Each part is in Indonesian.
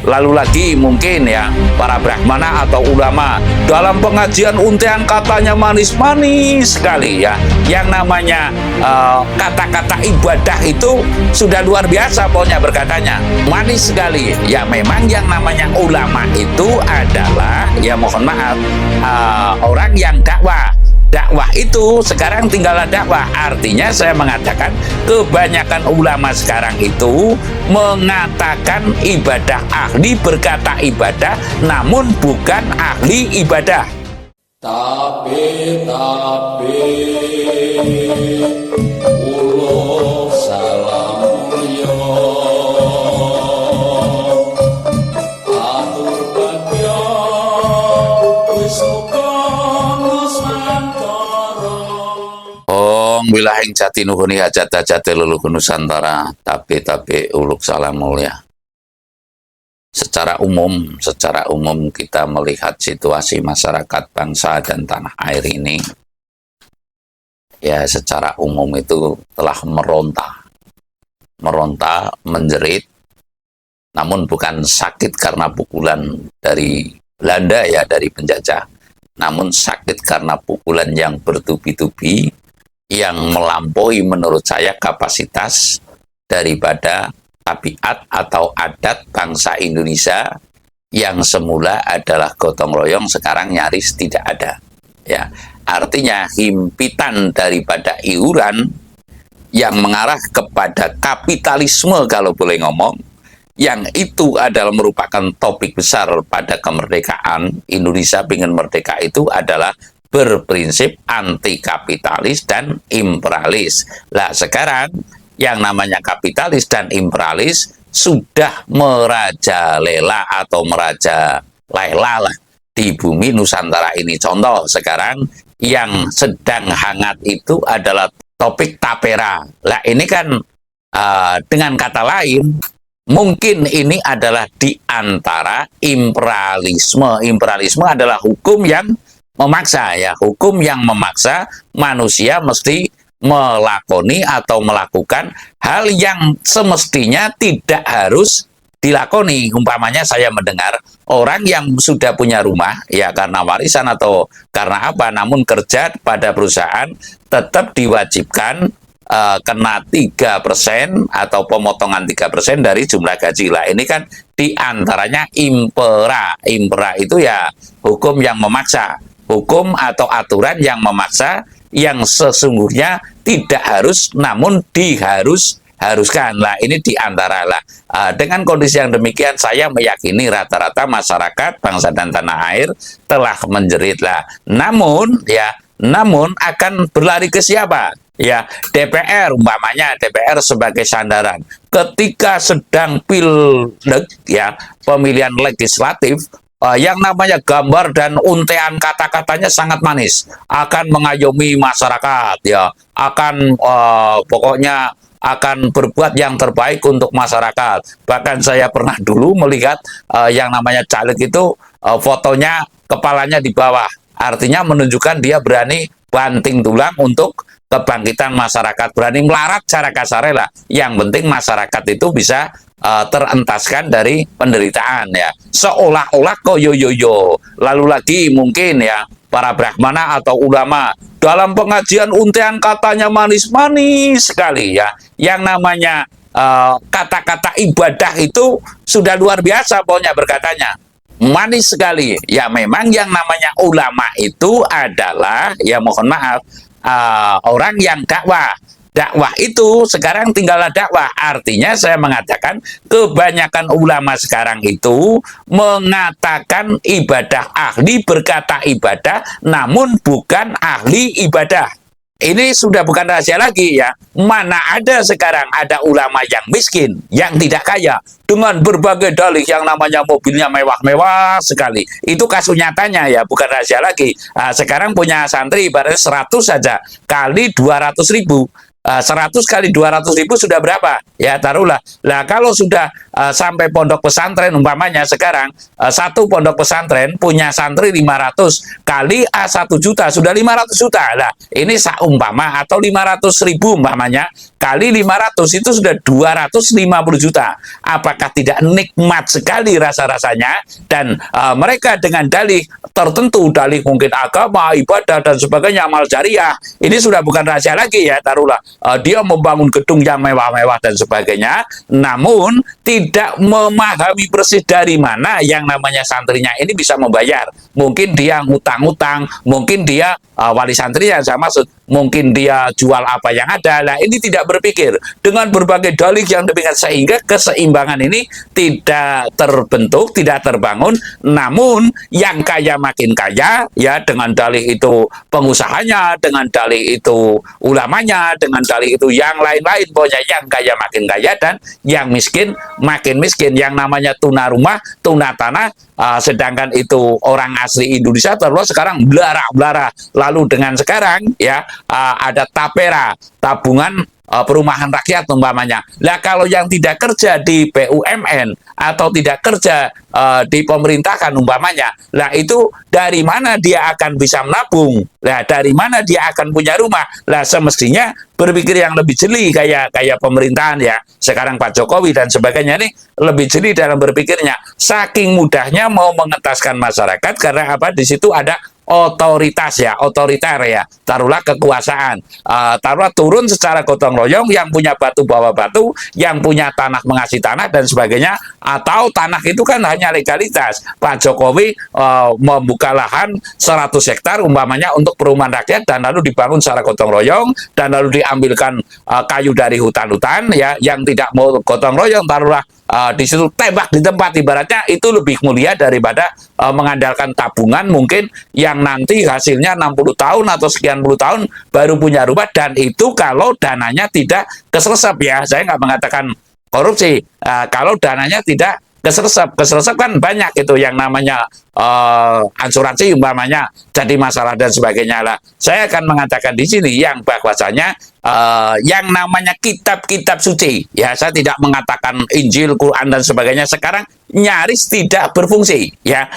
Lalu lagi mungkin ya para brahmana atau ulama dalam pengajian untean katanya manis-manis sekali ya. Yang namanya kata-kata ibadah itu sudah luar biasa pokoknya berkatanya. Manis sekali. Ya memang yang namanya ulama itu adalah ya mohon maaf orang yang dakwah. Dakwah itu sekarang tinggallah dakwah. Artinya saya mengatakan kebanyakan ulama sekarang itu mengatakan ibadah, ahli berkata ibadah, namun bukan ahli ibadah. Tapi ulo salam mulya atur bagya wis wilahing jati nuhuni hajat-hajate leluhur Nusantara tapi uluk salam mulia. Secara umum kita melihat situasi masyarakat bangsa dan tanah air ini ya secara umum itu telah meronta, menjerit, namun bukan sakit karena pukulan dari Belanda ya, dari penjajah, namun sakit karena pukulan yang bertubi-tubi yang melampaui menurut saya kapasitas daripada tabiat atau adat bangsa Indonesia yang semula adalah gotong royong sekarang nyaris tidak ada ya. Artinya himpitan daripada iuran yang mengarah kepada kapitalisme kalau boleh ngomong, yang itu adalah merupakan topik besar pada kemerdekaan. Indonesia ingin merdeka itu adalah berprinsip anti kapitalis dan imperialis. Lah sekarang yang namanya kapitalis dan imperialis sudah merajalela atau merajalela lah di bumi Nusantara ini. Contoh sekarang yang sedang hangat itu adalah topik tapera. Lah ini kan dengan kata lain mungkin ini adalah di antara imperialisme. Imperialisme adalah hukum yang memaksa ya, hukum yang memaksa manusia mesti melakoni atau melakukan hal yang semestinya tidak harus dilakoni. Umpamanya saya mendengar orang yang sudah punya rumah ya karena warisan atau karena apa, namun kerja pada perusahaan tetap diwajibkan kena 3% atau pemotongan 3% dari jumlah gaji. Lah ini kan diantaranya impera. Impera itu ya hukum yang memaksa, hukum atau aturan yang memaksa yang sesungguhnya tidak harus namun diharuskan. Lah ini diantara lah dengan kondisi yang demikian saya meyakini rata-rata masyarakat bangsa dan tanah air telah menjerit lah. Namun akan berlari ke siapa? Ya DPR, umpamanya DPR sebagai sandaran ketika sedang pilek ya, pemilihan legislatif. Yang namanya gambar dan untean kata-katanya sangat manis, akan mengayomi masyarakat ya, akan pokoknya akan berbuat yang terbaik untuk masyarakat. Bahkan saya pernah dulu melihat yang namanya caleg itu fotonya kepalanya di bawah, artinya menunjukkan dia berani banting tulang untuk kebangkitan masyarakat, berani melarat cara kasarnya lah. Yang penting masyarakat itu bisa terentaskan dari penderitaan ya, seolah-olah koyoyoyo. Lalu lagi mungkin ya para brahmana atau ulama dalam pengajian untean katanya manis-manis sekali ya. Yang namanya kata-kata ibadah itu sudah luar biasa pokoknya berkatanya, manis sekali ya. Memang yang namanya ulama itu adalah ya mohon maaf orang yang dakwah. Dakwah itu sekarang tinggallah dakwah. Artinya saya mengatakan kebanyakan ulama sekarang itu mengatakan ibadah, ahli berkata ibadah, namun bukan ahli ibadah. Ini sudah bukan rahasia lagi ya. Mana ada sekarang ada ulama yang miskin, yang tidak kaya, dengan berbagai dalih yang namanya mobilnya mewah-mewah sekali. Itu kasus nyatanya ya, bukan rahasia lagi. Sekarang punya santri ibaratnya 100 saja kali 200.000. 100 kali 200.000 sudah berapa? Ya taruhlah. Lah kalau sudah sampai pondok pesantren umpamanya sekarang satu pondok pesantren punya santri 500 kali 1 juta sudah 500 juta. Lah ini seumpama atau 500.000 umpamanya kali 500 itu sudah 250 juta. Apakah tidak nikmat sekali rasa-rasanya? Dan mereka dengan dalih tertentu, dalih mungkin agama, ibadah dan sebagainya, amal jariah, ini sudah bukan rahasia lagi ya, taruhlah dia membangun gedung yang mewah-mewah dan sebagainya, namun tidak memahami persis dari mana yang namanya santrinya ini bisa membayar. Mungkin dia ngutang-ngutang, mungkin dia wali santri yang saya maksud, mungkin dia jual apa yang ada. Nah ini tidak berpikir dengan berbagai dalih yang demikian, sehingga keseimbangan ini tidak terbentuk, tidak terbangun. Namun yang kaya makin kaya ya, dengan dalih itu pengusahanya, dengan dalih itu ulamanya, dengan dalih itu yang lain-lain. Pokoknya yang kaya makin kaya dan yang miskin makin miskin. Yang namanya tuna rumah, tuna tanah, sedangkan itu orang asli Indonesia terus sekarang belara-belara. Lalu dengan sekarang ya ada tapera, tabungan perumahan rakyat umpamanya. Lah kalau yang tidak kerja di BUMN atau tidak kerja di pemerintahan umpamanya, lah itu dari mana dia akan bisa menabung? Lah dari mana dia akan punya rumah? Lah semestinya berpikir yang lebih jeli kayak pemerintahan ya. Sekarang Pak Jokowi dan sebagainya ini lebih jeli dalam berpikirnya. Saking mudahnya mau mengetaskan masyarakat karena apa? Di situ ada otoritas ya, otoriter ya, taruhlah kekuasaan, taruhlah turun secara gotong royong, yang punya batu bawa batu, yang punya tanah mengasih tanah dan sebagainya, atau tanah itu kan hanya legalitas. Pak Jokowi membuka lahan 100 hektar umpamanya untuk perumahan rakyat dan lalu dibangun secara gotong royong dan lalu diambilkan kayu dari hutan-hutan ya, yang tidak mau gotong royong taruhlah di situ tembak di tempat, ibaratnya itu lebih mulia daripada mengandalkan tabungan mungkin yang nanti hasilnya 60 tahun atau sekian puluh tahun baru punya rumah, dan itu kalau dananya tidak keseresep ya. Saya nggak mengatakan korupsi, kalau dananya tidak keseresep kan banyak itu yang namanya asuransi umpamanya jadi masalah dan sebagainya lah. Saya akan mengatakan di sini yang bahwasanya yang namanya kitab-kitab suci ya, saya tidak mengatakan Injil, Quran dan sebagainya sekarang nyaris tidak berfungsi ya.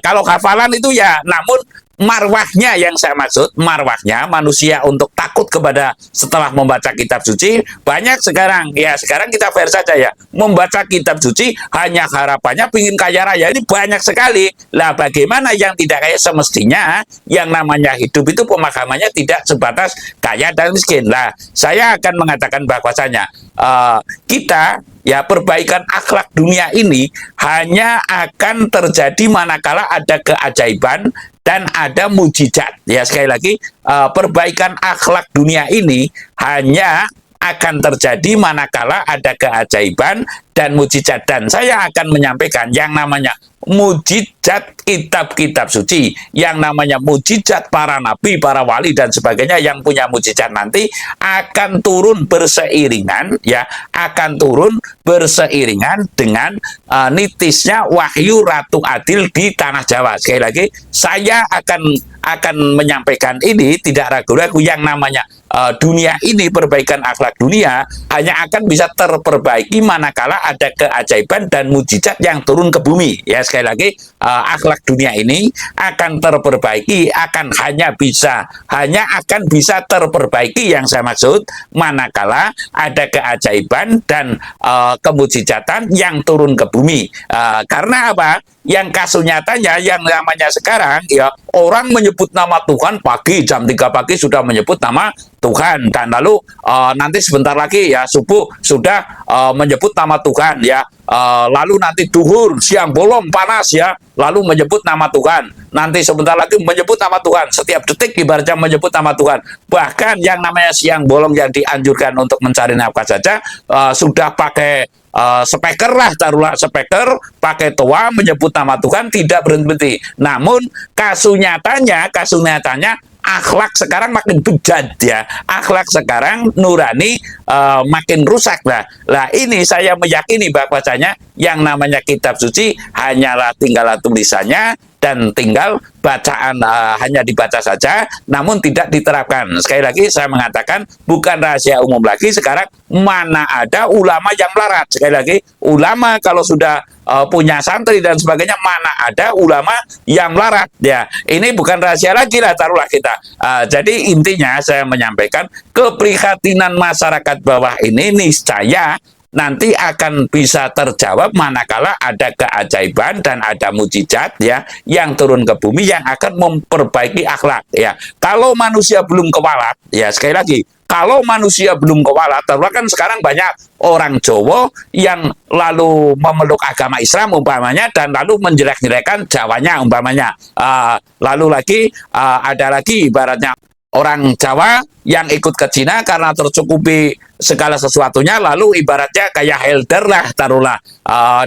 Kalau hafalan itu ya, namun marwahnya yang saya maksud, marwahnya manusia untuk takut kepada setelah membaca kitab suci banyak sekarang ya. Sekarang kita fair saja ya, membaca kitab suci hanya harapannya pingin kaya raya, ini banyak sekali lah. Bagaimana yang tidak kaya? Semestinya yang namanya hidup itu pemahamannya tidak sebatas kaya dan miskin lah. Saya akan mengatakan bahwasanya kita ya, perbaikan akhlak dunia ini hanya akan terjadi manakala ada keajaiban dan ada mujizat. Ya sekali lagi, perbaikan akhlak dunia ini hanya akan terjadi manakala ada keajaiban dan mujizat. Dan saya akan menyampaikan yang namanya mujizat kitab-kitab suci, yang namanya mujizat para nabi, para wali dan sebagainya yang punya mujizat nanti akan turun berseiringan ya, akan turun berseiringan dengan nitisnya wahyu Ratu Adil di tanah Jawa. Sekali lagi saya akan menyampaikan ini tidak ragu-ragu, yang namanya dunia ini, perbaikan akhlak dunia hanya akan bisa terperbaiki manakala ada keajaiban dan mujizat yang turun ke bumi ya. Sekali lagi akhlak dunia ini akan terperbaiki, akan akan bisa terperbaiki yang saya maksud manakala ada keajaiban dan kemujizatan yang turun ke bumi. Karena apa? Yang kasus nyatanya yang namanya sekarang ya, orang menyebut nama Tuhan pagi, jam 3 pagi sudah menyebut nama Tuhan, dan lalu nanti sebentar lagi ya subuh sudah menyebut nama Tuhan ya, lalu nanti duhur, siang bolong panas ya, lalu menyebut nama Tuhan, nanti sebentar lagi menyebut nama Tuhan, setiap detik ibaratnya menyebut nama Tuhan. Bahkan yang namanya siang bolong yang dianjurkan untuk mencari nafkah saja sudah pakai speaker lah, taruhlah speaker, pakai toa menyebut nama Tuhan, tidak berhenti. Namun kasus nyatanya akhlak sekarang makin bejat ya, akhlak sekarang nurani makin rusak lah. Lah ini saya meyakini bahwasanya yang namanya kitab suci hanyalah tinggal tulisannya, dan tinggal bacaan hanya dibaca saja, namun tidak diterapkan. Sekali lagi saya mengatakan bukan rahasia umum lagi sekarang, mana ada ulama yang melarat. Sekali lagi, ulama kalau sudah punya santri dan sebagainya, mana ada ulama yang melarat. Ya, ini bukan rahasia lagi lah, taruhlah kita. Jadi intinya saya menyampaikan keprihatinan masyarakat bawah ini niscaya nanti akan bisa terjawab manakala ada keajaiban dan ada mujizat ya yang turun ke bumi yang akan memperbaiki akhlak ya. Kalau manusia belum kewalat ya, sekali lagi, kalau manusia belum kewalat, terus kan sekarang banyak orang Jawa yang lalu memeluk agama Islam umpamanya dan lalu menjelek-jelekan Jawanya umpamanya. Lalu lagi ada lagi ibaratnya orang Jawa yang ikut ke Cina karena tercukupi segala sesuatunya, lalu ibaratnya kayak Helder lah, taruhlah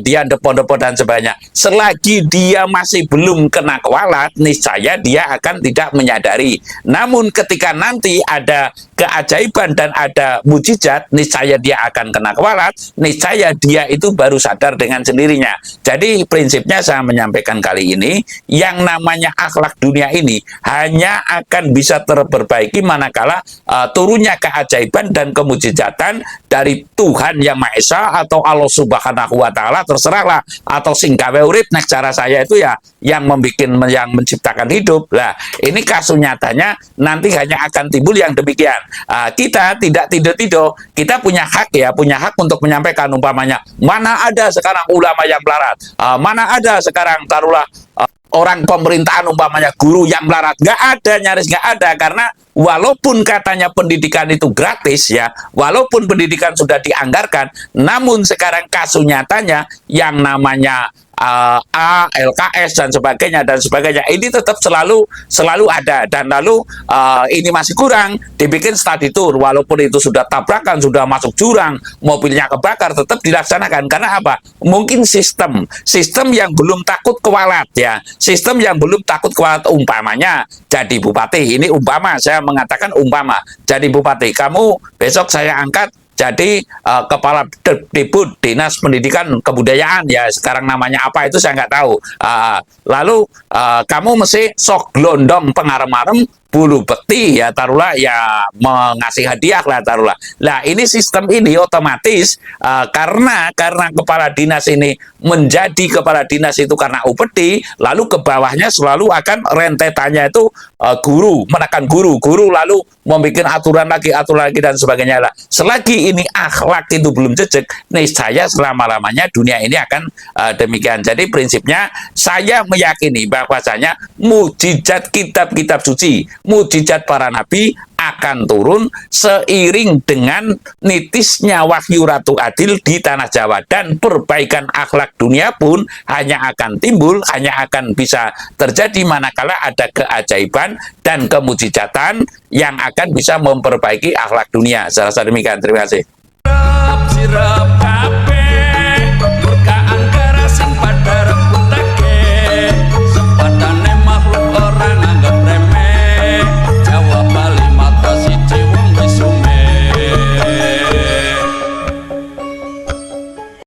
dia depo-depo dan sebagainya. Selagi dia masih belum kena kualat, niscaya dia akan tidak menyadari. Namun ketika nanti ada keajaiban dan ada mujizat, niscaya dia akan kena kualat, niscaya dia itu baru sadar dengan sendirinya. Jadi prinsipnya saya menyampaikan kali ini, yang namanya akhlak dunia ini hanya akan bisa terperbaiki manakala turunnya keajaiban dan kemujizatan dari Tuhan Yang Maha Esa atau Allah Subhanahu wa Ta'ala, terserahlah, atau sing gawe urip nek cara saya itu ya yang menciptakan hidup. Lah, ini kasus nyatanya nanti hanya akan timbul yang demikian. Kita tidak tidur-tidur, kita punya hak ya, punya hak untuk menyampaikan umpamanya, mana ada sekarang ulama yang melarat, mana ada sekarang taruhlah orang pemerintahan umpamanya guru yang melarat, nggak ada, nyaris nggak ada, karena walaupun katanya pendidikan itu gratis ya, walaupun pendidikan sudah dianggarkan, namun sekarang kasus nyatanya yang namanya LKS dan sebagainya ini tetap selalu ada, dan lalu ini masih kurang dibikin study tour, walaupun itu sudah tabrakan, sudah masuk jurang, mobilnya kebakar, tetap dilaksanakan. Karena apa? Mungkin sistem yang belum takut kualat ya, sistem yang belum takut kualat. Umpamanya jadi bupati, ini umpama, saya mengatakan umpama jadi bupati, kamu besok saya angkat jadi kepala Dikbud, Dinas Pendidikan Kebudayaan ya, sekarang namanya apa itu saya nggak tahu. Lalu kamu mesti sok glondong pengarem-arem bulu bekti ya, taruhlah ya, mengasih hadiah lah, taruhlah. Nah, ini sistem ini otomatis karena kepala dinas ini menjadi kepala dinas itu karena upeti, lalu ke bawahnya selalu akan rentetannya itu guru, menekan guru lalu membuat aturan lagi dan sebagainya lah. Selagi ini akhlak itu belum jejak, niscaya selama-lamanya dunia ini akan demikian. Jadi prinsipnya saya meyakini bahwasanya mujizat kitab-kitab suci, mujizat para nabi akan turun seiring dengan nitisnya wahyu Ratu Adil di tanah Jawa, dan perbaikan akhlak dunia pun hanya akan timbul, hanya akan bisa terjadi manakala ada keajaiban dan kemujizatan yang akan bisa memperbaiki akhlak dunia. Saya rasa demikian. Terima kasih.